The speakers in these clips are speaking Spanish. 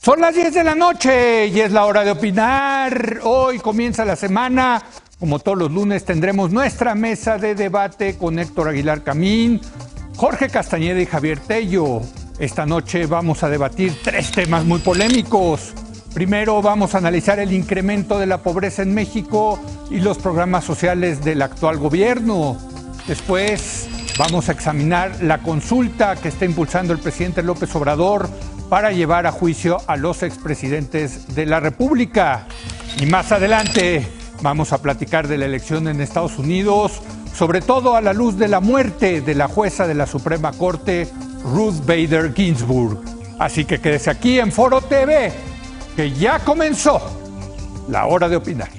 Son las 10 de la noche y es la hora de opinar. Hoy comienza la semana. Como todos los lunes tendremos nuestra mesa de debate con Héctor Aguilar Camín, Jorge Castañeda y Javier Tello. Esta noche vamos a debatir tres temas muy polémicos. Primero vamos a analizar el incremento de la pobreza en México y los programas sociales del actual gobierno. Después vamos a examinar la consulta que está impulsando el presidente López Obrador para llevar a juicio a los expresidentes de la República. Y más adelante vamos a platicar de la elección en Estados Unidos, sobre todo a la luz de la muerte de la jueza de la Suprema Corte, Ruth Bader Ginsburg. Así que quédese aquí en Foro TV, que ya comenzó la hora de opinar.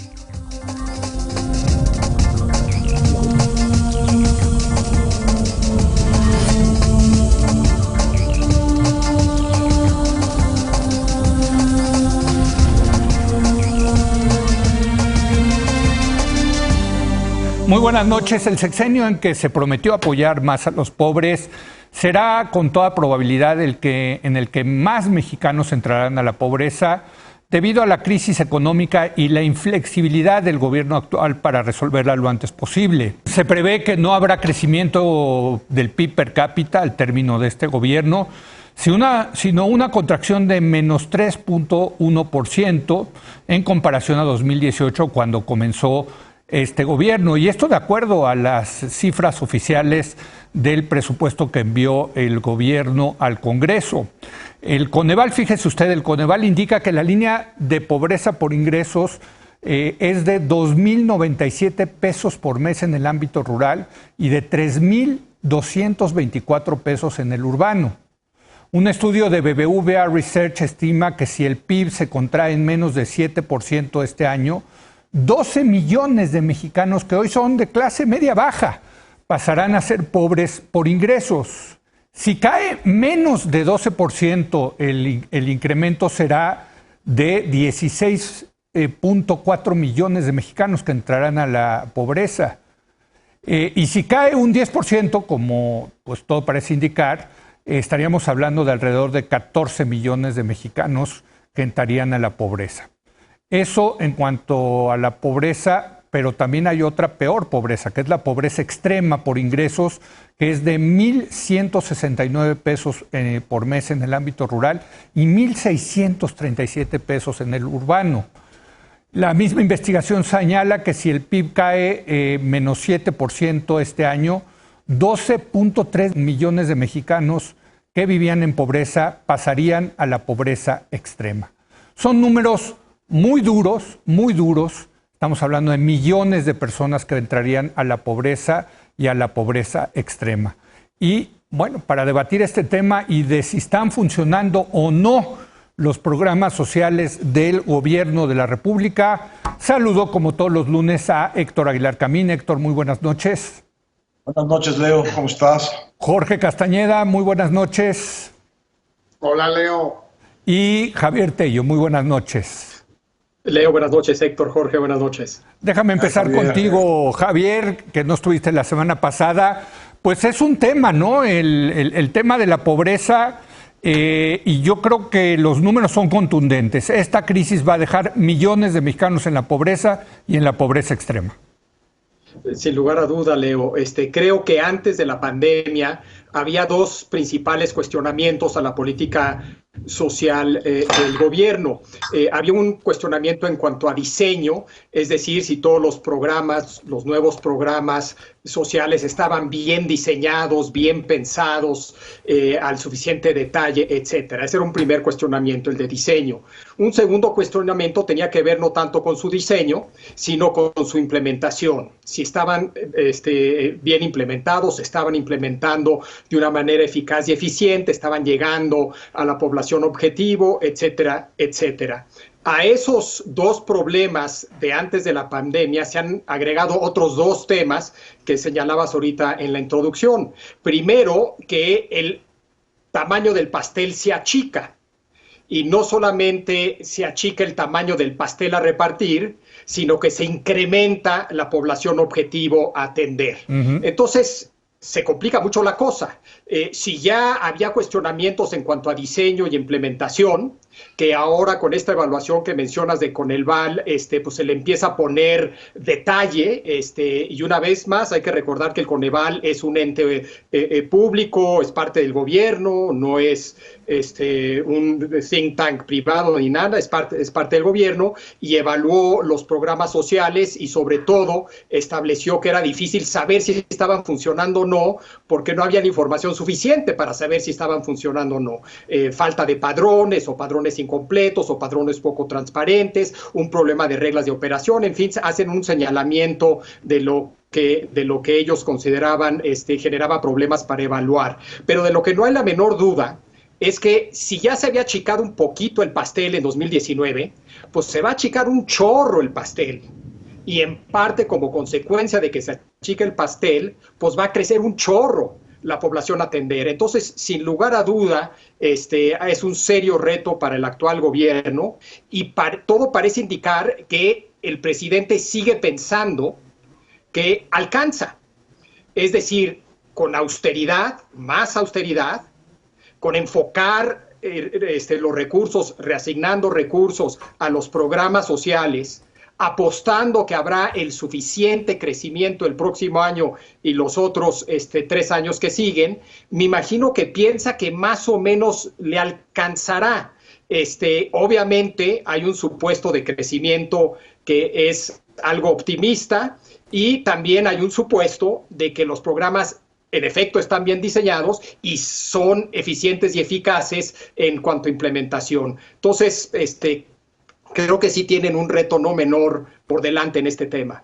Muy buenas noches. El sexenio en que se prometió apoyar más a los pobres será con toda probabilidad en el que más mexicanos entrarán a la pobreza debido a la crisis económica y la inflexibilidad del gobierno actual para resolverla lo antes posible. Se prevé que no habrá crecimiento del PIB per cápita al término de este gobierno, sino una contracción de menos 3.1% en comparación a 2018, cuando comenzó este gobierno, y esto de acuerdo a las cifras oficiales del presupuesto que envió el gobierno al Congreso. El Coneval, fíjese usted, el Coneval indica que la línea de pobreza por ingresos es de 2.097 pesos por mes en el ámbito rural y de 3.224 pesos en el urbano. Un estudio de BBVA Research estima que si el PIB se contrae en menos de 7% este año, 12 millones de mexicanos que hoy son de clase media-baja pasarán a ser pobres por ingresos. Si cae menos de 12%, el incremento será de 16.4 millones de mexicanos que entrarán a la pobreza. Y si cae un 10%, como pues todo parece indicar, estaríamos hablando de alrededor de 14 millones de mexicanos que entrarían a la pobreza. Eso en cuanto a la pobreza, pero también hay otra peor pobreza, que es la pobreza extrema por ingresos, que es de 1.169 pesos por mes en el ámbito rural y 1.637 pesos en el urbano. La misma investigación señala que si el PIB cae menos 7% este año, 12.3 millones de mexicanos que vivían en pobreza pasarían a la pobreza extrema. Son números muy duros, muy duros. Estamos hablando de millones de personas que entrarían a la pobreza y a la pobreza extrema. Y bueno, para debatir este tema y de si están funcionando o no los programas sociales del gobierno de la República, saludo como todos los lunes a Héctor Aguilar Camín. Héctor, muy buenas noches. Buenas noches, Leo. ¿Cómo estás? Jorge Castañeda, muy buenas noches. Hola, Leo. Y Javier Tello, muy buenas noches. Leo, buenas noches. Héctor, Jorge, buenas noches. Déjame empezar contigo, Javier, que no estuviste la semana pasada. Pues es un tema, ¿no? El tema de la pobreza, y yo creo que los números son contundentes. Esta crisis va a dejar millones de mexicanos en la pobreza y en la pobreza extrema. Sin lugar a duda, Leo. Creo que antes de la pandemia había dos principales cuestionamientos a la política social del gobierno. Había un cuestionamiento en cuanto a diseño, es decir, si todos los programas, los nuevos programas sociales estaban bien diseñados, bien pensados, al suficiente detalle, etcétera. Ese era un primer cuestionamiento, el de diseño. Un segundo cuestionamiento tenía que ver no tanto con su diseño, sino con su implementación. Si estaban bien implementados, se estaban implementando de una manera eficaz y eficiente, estaban llegando a la población objetivo, etcétera, etcétera. A esos dos problemas de antes de la pandemia se han agregado otros dos temas que señalabas ahorita en la introducción. Primero, que el tamaño del pastel se achica. Y no solamente se achica el tamaño del pastel a repartir, sino que se incrementa la población objetivo a atender. Entonces, se complica mucho la cosa. Si ya había cuestionamientos en cuanto a diseño y implementación, que ahora con esta evaluación que mencionas de Coneval, pues se le empieza a poner detalle, y una vez más hay que recordar que el Coneval es un ente público, es parte del gobierno, no es un think tank privado ni nada, es parte del gobierno, y evaluó los programas sociales y sobre todo estableció que era difícil saber si estaban funcionando o no, porque no había la información suficiente para saber si estaban funcionando o no. Falta de padrones o padrones incompletos o padrones poco transparentes, un problema de reglas de operación, en fin, hacen un señalamiento de lo que ellos consideraban generaba problemas para evaluar. Pero de lo que no hay la menor duda es que si ya se había achicado un poquito el pastel en 2019, pues se va a achicar un chorro el pastel. Y en parte como consecuencia de que se achique el pastel, pues va a crecer un chorro la población a atender. Entonces, sin lugar a duda, es un serio reto para el actual gobierno y todo parece indicar que el presidente sigue pensando que alcanza. Es decir, con austeridad, más austeridad, con enfocar los recursos, reasignando recursos a los programas sociales, apostando que habrá el suficiente crecimiento el próximo año y los otros 3 años que siguen, me imagino que piensa que más o menos le alcanzará. Obviamente hay un supuesto de crecimiento que es algo optimista y también hay un supuesto de que los programas en efecto están bien diseñados y son eficientes y eficaces en cuanto a implementación. Entonces, creo que sí tienen un reto no menor por delante en este tema.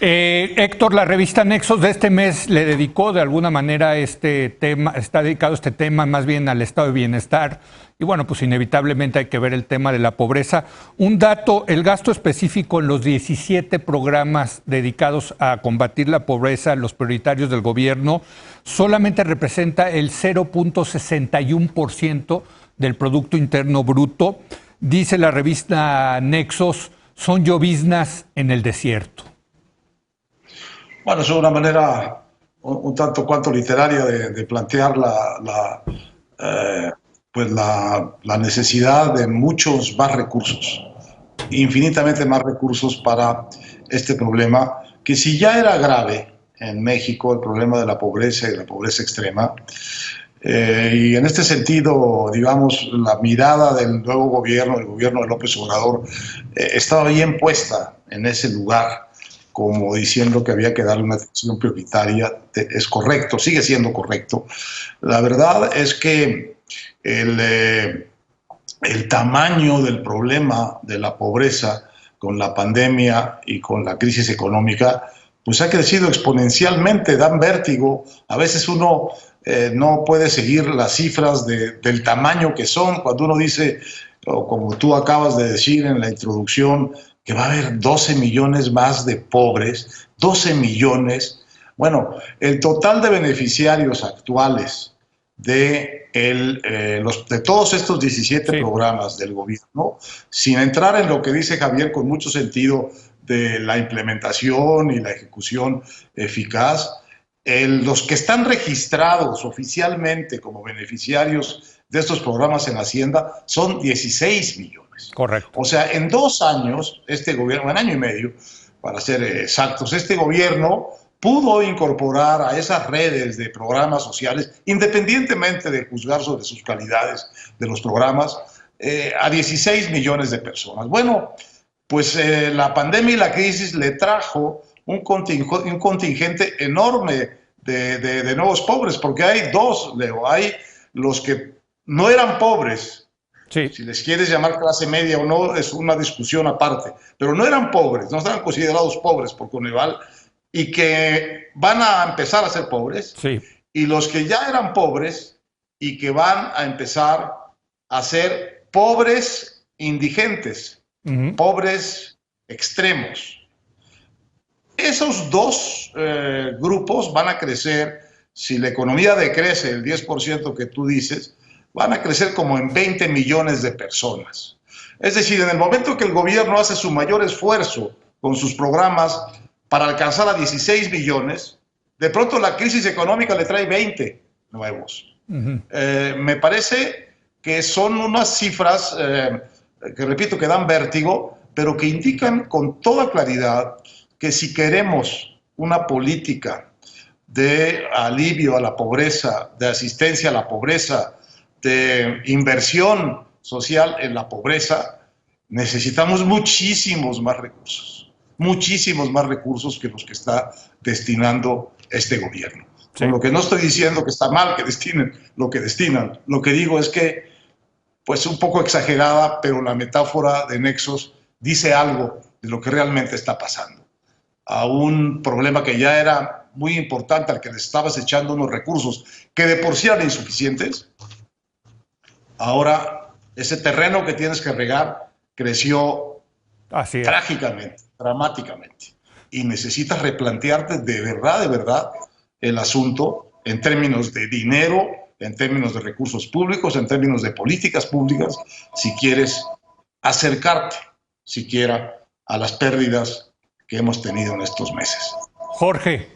Héctor, la revista Nexos de este mes le dedicó de alguna manera este tema, está dedicado este tema más bien al estado de bienestar y bueno, pues inevitablemente hay que ver el tema de la pobreza. Un dato, el gasto específico en los 17 programas dedicados a combatir la pobreza, los prioritarios del gobierno, solamente representa el 0.61% del Producto Interno Bruto. Dice la revista Nexos, son lloviznas en el desierto. Bueno, es una manera un tanto cuanto literaria de plantear la necesidad de muchos más recursos, infinitamente más recursos para este problema, que si ya era grave en México, el problema de la pobreza y la pobreza extrema, y en este sentido, digamos, la mirada del nuevo gobierno, el gobierno de López Obrador, estaba bien puesta en ese lugar, como diciendo que había que darle una atención prioritaria. Es correcto, sigue siendo correcto. La verdad es que el tamaño del problema de la pobreza con la pandemia y con la crisis económica, pues ha crecido exponencialmente, dan vértigo. A veces uno no puede seguir las cifras del tamaño que son. Cuando uno dice, o como tú acabas de decir en la introducción, que va a haber 12 millones más de pobres, 12 millones. Bueno, el total de beneficiarios actuales de todos estos 17 programas del gobierno, sin entrar en lo que dice Javier con mucho sentido de la implementación y la ejecución eficaz, los que están registrados oficialmente como beneficiarios de estos programas en Hacienda son 16 millones. Correcto. O sea, en 2 años, este gobierno, en año y medio, para ser exactos, este gobierno pudo incorporar a esas redes de programas sociales, independientemente de juzgar sobre sus calidades de los programas, a 16 millones de personas. Bueno, pues la pandemia y la crisis le trajo un contingente enorme de nuevos pobres, porque hay dos, Leo. Hay los que no eran pobres, sí. Si les quieres llamar clase media o no, es una discusión aparte, pero no eran pobres, no estaban considerados pobres por Coneval, y que van a empezar a ser pobres, sí. Y los que ya eran pobres y que van a empezar a ser pobres indigentes, pobres extremos. Esos dos grupos van a crecer, si la economía decrece el 10% que tú dices, van a crecer como en 20 millones de personas. Es decir, en el momento que el gobierno hace su mayor esfuerzo con sus programas para alcanzar a 16 millones, de pronto la crisis económica le trae 20 nuevos. Me parece que son unas cifras que repito que dan vértigo, pero que indican con toda claridad que si queremos una política de alivio a la pobreza, de asistencia a la pobreza, de inversión social en la pobreza, necesitamos muchísimos más recursos que los que está destinando este gobierno. Sí. Con lo que no estoy diciendo que está mal que destinen lo que destinan, lo que digo es que, pues un poco exagerada, pero la metáfora de nexos dice algo de lo que realmente está pasando. A un problema que ya era muy importante, al que le estabas echando unos recursos que de por sí eran insuficientes, ahora ese terreno que tienes que regar creció trágicamente, dramáticamente, y necesitas replantearte de verdad el asunto en términos de dinero, en términos de recursos públicos, en términos de políticas públicas, si quieres acercarte siquiera a las pérdidas que hemos tenido en estos meses. Jorge.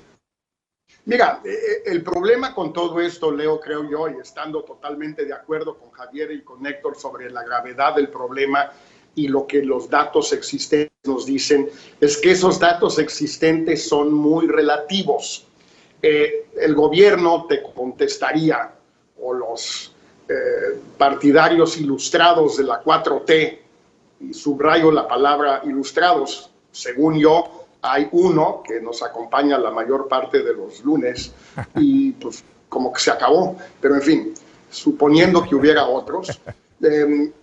Mira, el problema con todo esto, Leo, creo yo, y estando totalmente de acuerdo con Javier y con Héctor sobre la gravedad del problema y lo que los datos existentes nos dicen, es que esos datos existentes son muy relativos. El gobierno te contestaría, o los partidarios ilustrados de la 4T, y subrayo la palabra ilustrados, según yo, hay uno que nos acompaña la mayor parte de los lunes y pues como que se acabó, pero en fin, suponiendo que hubiera otros,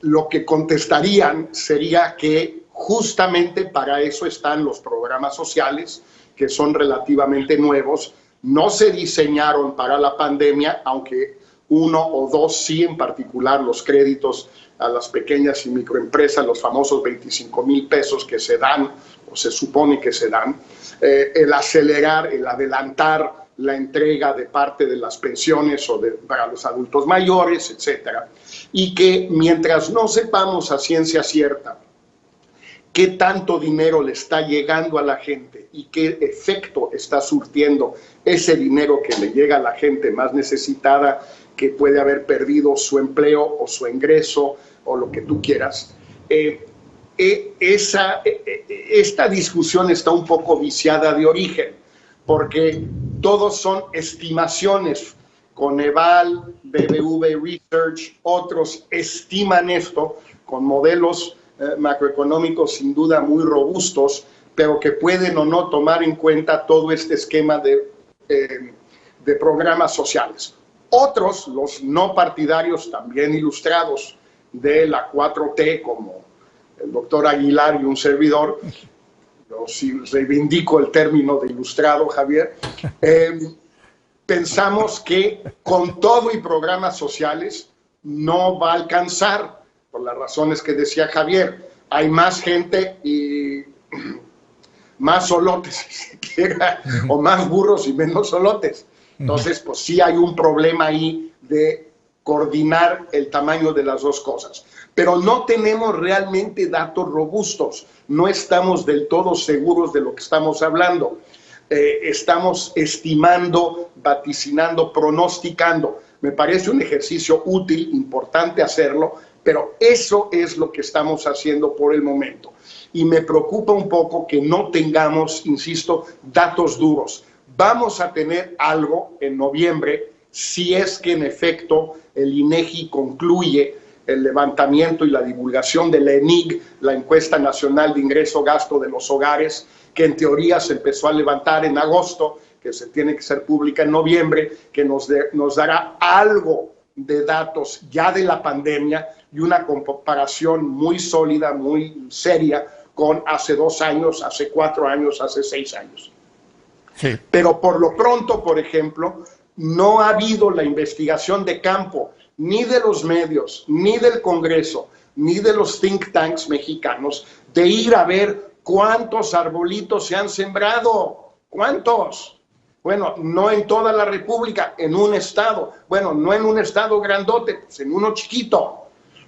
lo que contestarían sería que justamente para eso están los programas sociales, que son relativamente nuevos, no se diseñaron para la pandemia, aunque uno o dos sí, en particular los créditos a las pequeñas y microempresas, los famosos 25,000 pesos que se dan, o se supone que se dan, el acelerar, el adelantar la entrega de parte de las pensiones o para los adultos mayores, etcétera, y que mientras no sepamos a ciencia cierta qué tanto dinero le está llegando a la gente y qué efecto está surtiendo ese dinero que le llega a la gente más necesitada, que puede haber perdido su empleo o su ingreso o lo que tú quieras, esta discusión está un poco viciada de origen, porque todos son estimaciones. Coneval, BBV Research, otros estiman esto con modelos macroeconómicos sin duda muy robustos, pero que pueden o no tomar en cuenta todo este esquema de programas sociales. Otros, los no partidarios, también ilustrados de la 4T, como el doctor Aguilar y un servidor, yo sí reivindico el término de ilustrado, Javier, pensamos que con todo y programas sociales no va a alcanzar, por las razones que decía Javier. Hay más gente y más solotes, si quiera, o más burros y menos solotes. Entonces, pues sí hay un problema ahí de coordinar el tamaño de las dos cosas. Pero no tenemos realmente datos robustos, no estamos del todo seguros de lo que estamos hablando. Estamos estimando, vaticinando, pronosticando. Me parece un ejercicio útil, importante hacerlo, pero eso es lo que estamos haciendo por el momento. Y me preocupa un poco que no tengamos, insisto, datos duros. Vamos a tener algo en noviembre, si es que en efecto el INEGI concluye el levantamiento y la divulgación de la ENIG, la Encuesta Nacional de Ingreso-Gasto de los Hogares, que en teoría se empezó a levantar en agosto, que se tiene que ser pública en noviembre, que nos dará algo de datos ya de la pandemia y una comparación muy sólida, muy seria con hace 2 años, hace 4 años, hace 6 años. Sí. Pero por lo pronto, por ejemplo, no ha habido la investigación de campo, ni de los medios, ni del Congreso, ni de los think tanks mexicanos, de ir a ver cuántos arbolitos se han sembrado. ¿Cuántos? Bueno, no en toda la República, en un estado. Bueno, no en un estado grandote, pues en uno chiquito.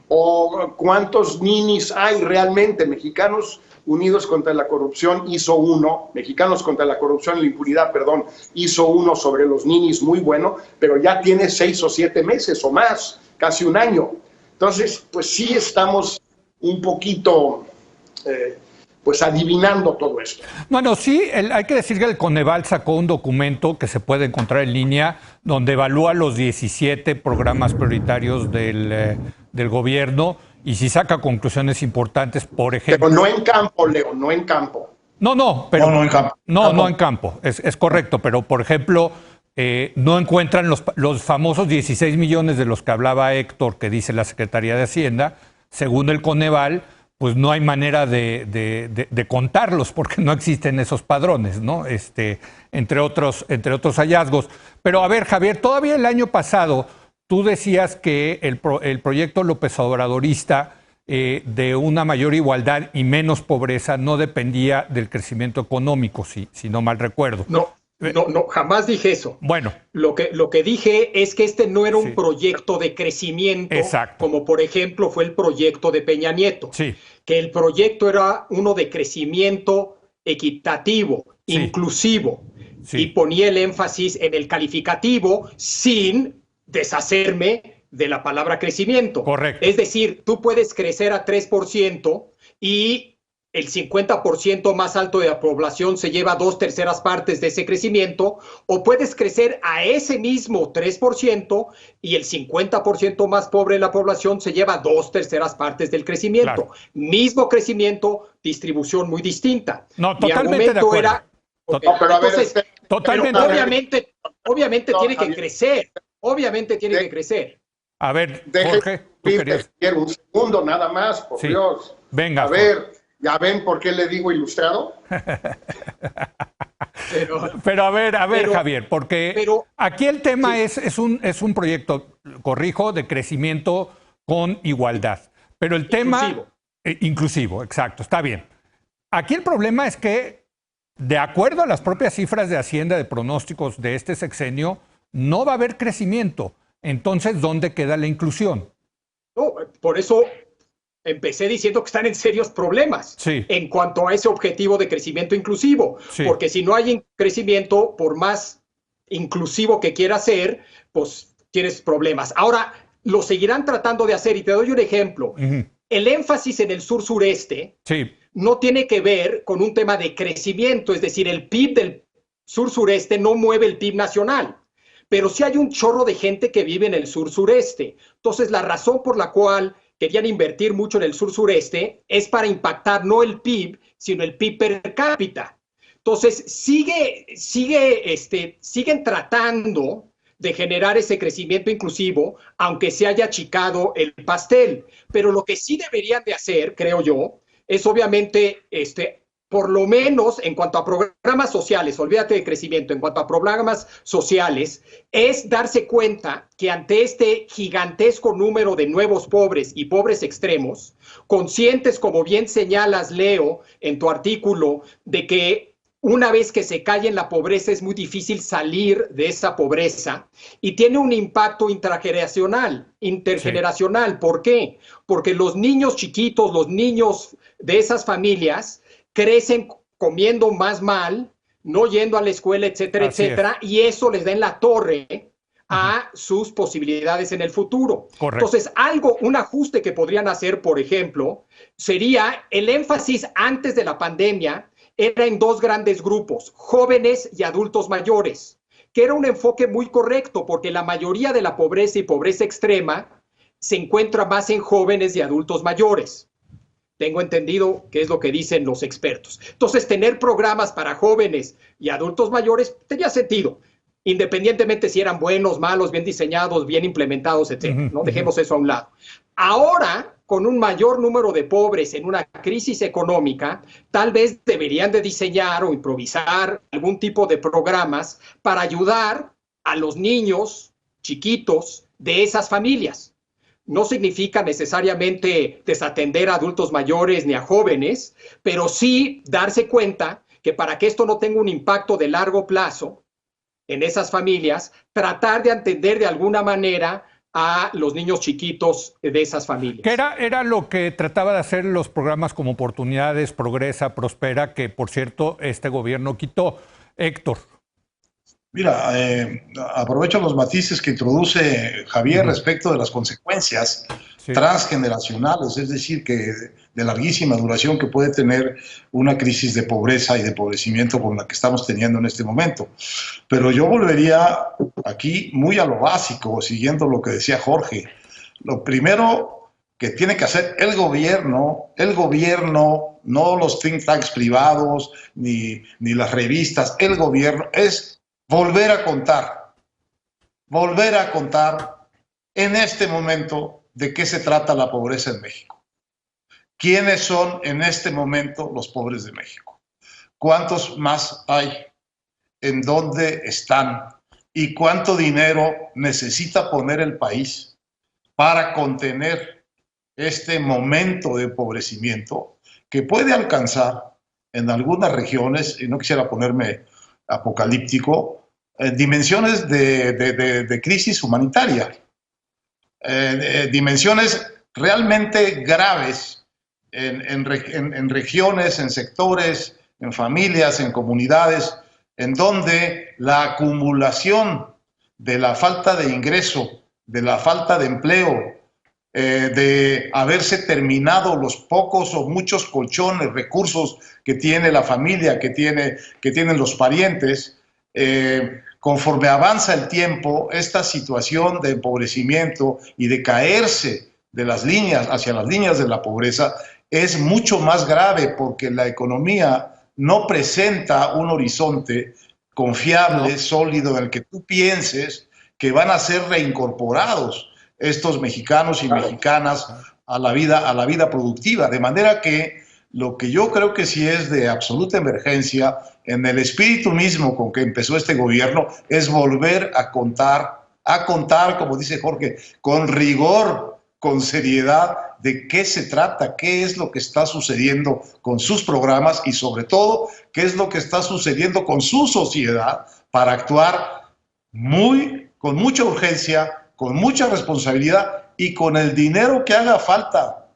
O cuántos ninis hay realmente. Mexicanos Unidos contra la Corrupción hizo uno, Mexicanos contra la Corrupción y la Impunidad, perdón, hizo uno sobre los ninis muy bueno, pero ya tiene 6 o 7 meses o más, casi un año. Entonces, pues sí estamos un poquito, pues adivinando todo esto. Bueno, sí, hay que decir que el Coneval sacó un documento que se puede encontrar en línea donde evalúa los 17 programas prioritarios del gobierno y sí saca conclusiones importantes, por ejemplo... Pero no en campo, Leo, no en campo. No, pero... No en campo. No en campo, es correcto, pero por ejemplo... no encuentran los famosos 16 millones de los que hablaba Héctor, que dice la Secretaría de Hacienda. Según el Coneval, pues no hay manera de contarlos porque no existen esos padrones, ¿no? Entre otros hallazgos. Pero a ver, Javier, todavía el año pasado tú decías que el proyecto López Obradorista de una mayor igualdad y menos pobreza no dependía del crecimiento económico, si no mal recuerdo. No, jamás dije eso. Bueno. Lo que dije es que este no era un proyecto de crecimiento, como por ejemplo fue el proyecto de Peña Nieto. Sí. Que el proyecto era uno de crecimiento equitativo, inclusivo, y ponía el énfasis en el calificativo sin deshacerme de la palabra crecimiento. Correcto. Es decir, tú puedes crecer a 3% y el 50% más alto de la población se lleva 2/3 partes de ese crecimiento, o puedes crecer a ese mismo 3% y el 50% más pobre de la población se lleva 2/3 partes del crecimiento. Claro. Mismo crecimiento, distribución muy distinta. No, totalmente de acuerdo. Era... Okay. No, pero entonces, totalmente. Obviamente tiene que crecer. Obviamente tiene que crecer. A ver, Jorge, tú querías... Un segundo nada más, por Dios. Venga. A ver... ¿Ya ven por qué le digo ilustrado? Pero a ver, Javier, porque aquí el tema es un proyecto, corrijo, de crecimiento con igualdad. Pero el tema... Inclusivo, exacto, está bien. Aquí el problema es que, de acuerdo a las propias cifras de Hacienda de pronósticos de este sexenio, no va a haber crecimiento. Entonces, ¿dónde queda la inclusión? No, por eso... Empecé diciendo que están en serios problemas en cuanto a ese objetivo de crecimiento inclusivo, porque si no hay crecimiento, por más inclusivo que quiera ser, pues tienes problemas. Ahora, lo seguirán tratando de hacer y te doy un ejemplo. El énfasis en el sur-sureste no tiene que ver con un tema de crecimiento, es decir, el PIB del sur-sureste no mueve el PIB nacional, pero sí hay un chorro de gente que vive en el sur-sureste. Entonces, la razón por la cual querían invertir mucho en el sur-sureste es para impactar no el PIB, sino el PIB per cápita. Entonces, siguen tratando de generar ese crecimiento inclusivo, aunque se haya achicado el pastel. Pero lo que sí deberían de hacer, creo yo, es obviamente, por lo menos en cuanto a programas sociales, olvídate de crecimiento, en cuanto a programas sociales, es darse cuenta que ante este gigantesco número de nuevos pobres y pobres extremos, conscientes, como bien señalas, Leo, en tu artículo, de que una vez que se cae en la pobreza es muy difícil salir de esa pobreza y tiene un impacto intergeneracional. ¿Por qué? Porque los niños chiquitos, los niños de esas familias, crecen comiendo más mal, no yendo a la escuela, etcétera, etcétera, y eso les da en la torre a sus posibilidades en el futuro. Correcto. Entonces, un ajuste que podrían hacer, por ejemplo, sería el énfasis antes de la pandemia era en dos grandes grupos, jóvenes y adultos mayores, que era un enfoque muy correcto porque la mayoría de la pobreza y pobreza extrema se encuentra más en jóvenes y adultos mayores. Tengo entendido que es lo que dicen los expertos. Entonces, tener programas para jóvenes y adultos mayores tenía sentido, independientemente si eran buenos, malos, bien diseñados, bien implementados, etc. No dejemos eso a un lado. Ahora, con un mayor número de pobres en una crisis económica, tal vez deberían de diseñar o improvisar algún tipo de programas para ayudar a los niños chiquitos de esas familias. No significa necesariamente desatender a adultos mayores ni a jóvenes, pero sí darse cuenta que para que esto no tenga un impacto de largo plazo en esas familias, tratar de atender de alguna manera a los niños chiquitos de esas familias. Que era lo que trataba de hacer los programas como Oportunidades, Progresa, Prospera, que por cierto este gobierno quitó. Héctor. Mira, aprovecho los matices que introduce Javier respecto de las consecuencias transgeneracionales, es decir, que de larguísima duración, que puede tener una crisis de pobreza y de empobrecimiento como la que estamos teniendo en este momento. Pero yo volvería aquí muy a lo básico, siguiendo lo que decía Jorge. Lo primero que tiene que hacer el gobierno, no los think tanks privados, ni las revistas, el gobierno, es volver a contar en este momento de qué se trata la pobreza en México. ¿Quiénes son en este momento los pobres de México? ¿Cuántos más hay? ¿En dónde están? ¿Y cuánto dinero necesita poner el país para contener este momento de empobrecimiento que puede alcanzar en algunas regiones, y no quisiera ponerme apocalíptico, dimensiones de crisis humanitaria? Dimensiones realmente graves en regiones, en sectores, en familias, en comunidades, en donde la acumulación de la falta de ingreso, de la falta de empleo, de haberse terminado los pocos o muchos colchones, recursos que tiene la familia, que tienen los parientes, conforme avanza el tiempo, esta situación de empobrecimiento y de caerse de las líneas hacia las líneas de la pobreza es mucho más grave, porque la economía no presenta un horizonte confiable, sólido, en el que tú pienses que van a ser reincorporados estos mexicanos y mexicanas a la vida productiva. De manera que lo que yo creo que sí es de absoluta emergencia, en el espíritu mismo con que empezó este gobierno, es volver a contar, como dice Jorge, con rigor, con seriedad, de qué se trata, qué es lo que está sucediendo con sus programas y, sobre todo, qué es lo que está sucediendo con su sociedad, para actuar con mucha urgencia, con mucha responsabilidad y con el dinero que haga falta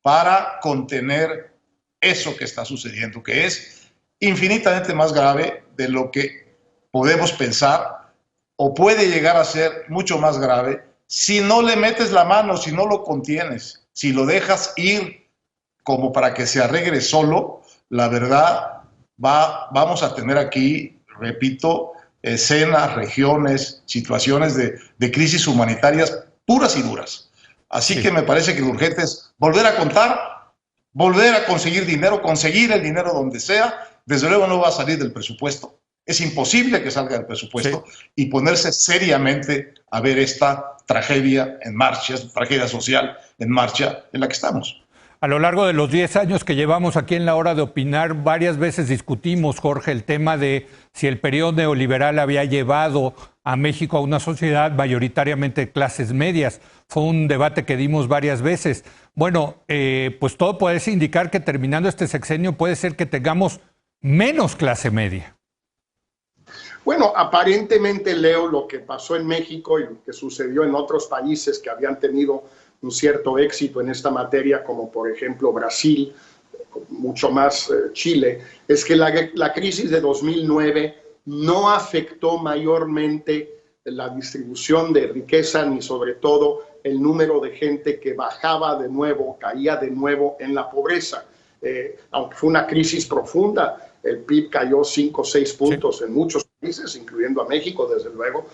para contener eso que está sucediendo, que es infinitamente más grave de lo que podemos pensar, o puede llegar a ser mucho más grave si no le metes la mano, si no lo contienes, si lo dejas ir como para que se arregle solo. La verdad, vamos a tener aquí, repito, escenas, regiones, situaciones de crisis humanitarias puras y duras. Así que me parece que lo urgente es volver a contar, volver a conseguir dinero, conseguir el dinero donde sea. Desde luego no va a salir del presupuesto. Es imposible que salga del presupuesto, y ponerse seriamente a ver esta tragedia en marcha, esta tragedia social en marcha en la que estamos. A lo largo de los 10 años que llevamos aquí en La Hora de Opinar, varias veces discutimos, Jorge, el tema de si el periodo neoliberal había llevado a México a una sociedad mayoritariamente de clases medias. Fue un debate que dimos varias veces. Bueno, pues todo puede indicar que terminando este sexenio puede ser que tengamos menos clase media. Bueno, aparentemente, Leo, lo que pasó en México y lo que sucedió en otros países que habían tenido un cierto éxito en esta materia, como por ejemplo Brasil, mucho más Chile, es que la crisis de 2009 no afectó mayormente la distribución de riqueza, ni sobre todo el número de gente que bajaba de nuevo, caía de nuevo en la pobreza. Aunque fue una crisis profunda, el PIB cayó 5 o 6 puntos en muchos países, incluyendo a México, desde luego.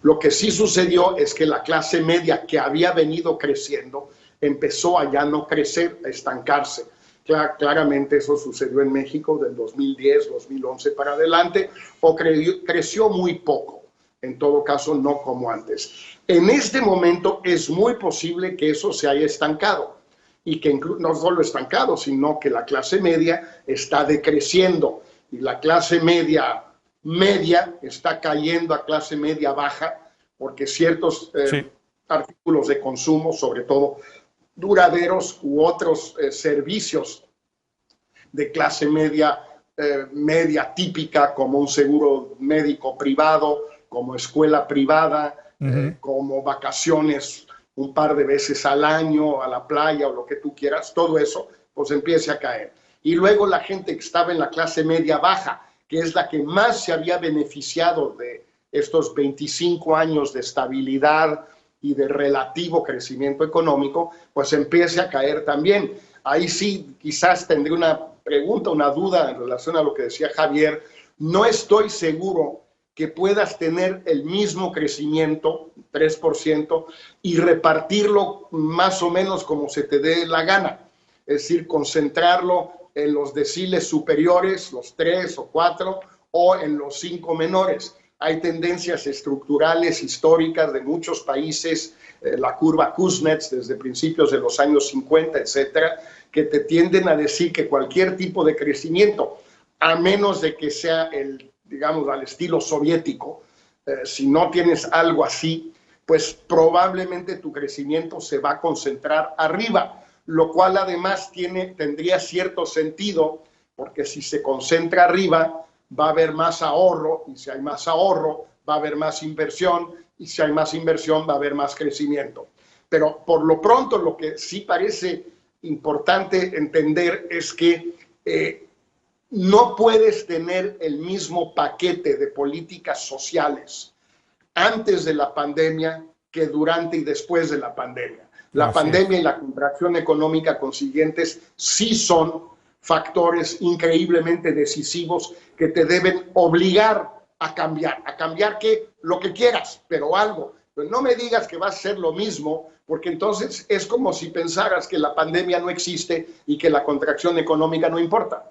Lo que sí sucedió es que la clase media, que había venido creciendo, empezó a ya no crecer, a estancarse. Claramente eso sucedió en México del 2010, 2011 para adelante, o creció muy poco, en todo caso no como antes. En este momento es muy posible que eso se haya estancado, y que no solo estancado, sino que la clase media está decreciendo, y la clase media está cayendo a clase media baja, porque ciertos artículos de consumo, sobre todo duraderos u otros servicios de clase media, media típica, como un seguro médico privado, como escuela privada, como vacaciones un par de veces al año a la playa o lo que tú quieras, todo eso pues empieza a caer. Y luego la gente que estaba en la clase media baja, que es la que más se había beneficiado de estos 25 años de estabilidad y de relativo crecimiento económico, pues empiece a caer también. Ahí sí, quizás tendré una pregunta, una duda en relación a lo que decía Javier. No estoy seguro que puedas tener el mismo crecimiento, 3%, y repartirlo más o menos como se te dé la gana. Es decir, concentrarlo en los deciles superiores, los 3 o 4, o en los 5 menores. Hay tendencias estructurales históricas de muchos países, la curva Kuznets desde principios de los años 50, etcétera, que te tienden a decir que cualquier tipo de crecimiento, a menos de que sea digamos, al estilo soviético, si no tienes algo así, pues probablemente tu crecimiento se va a concentrar arriba, lo cual además tendría cierto sentido, porque si se concentra arriba, va a haber más ahorro, y si hay más ahorro, va a haber más inversión, y si hay más inversión, va a haber más crecimiento. Pero por lo pronto, lo que sí parece importante entender es que no puedes tener el mismo paquete de políticas sociales antes de la pandemia que durante y después de la pandemia. La pandemia y la contracción económica consiguientes sí son factores increíblemente decisivos que te deben obligar a cambiar que lo que quieras, pero algo. Pero no me digas que va a ser lo mismo, porque entonces es como si pensaras que la pandemia no existe y que la contracción económica no importa.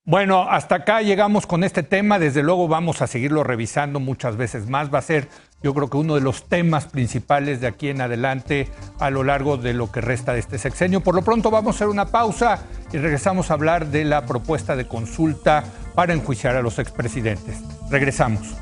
Bueno, hasta acá llegamos con este tema. Desde luego vamos a seguirlo revisando muchas veces más. Va a ser, yo creo que uno de los temas principales de aquí en adelante a lo largo de lo que resta de este sexenio. Por lo pronto vamos a hacer una pausa y regresamos a hablar de la propuesta de consulta para enjuiciar a los expresidentes. Regresamos.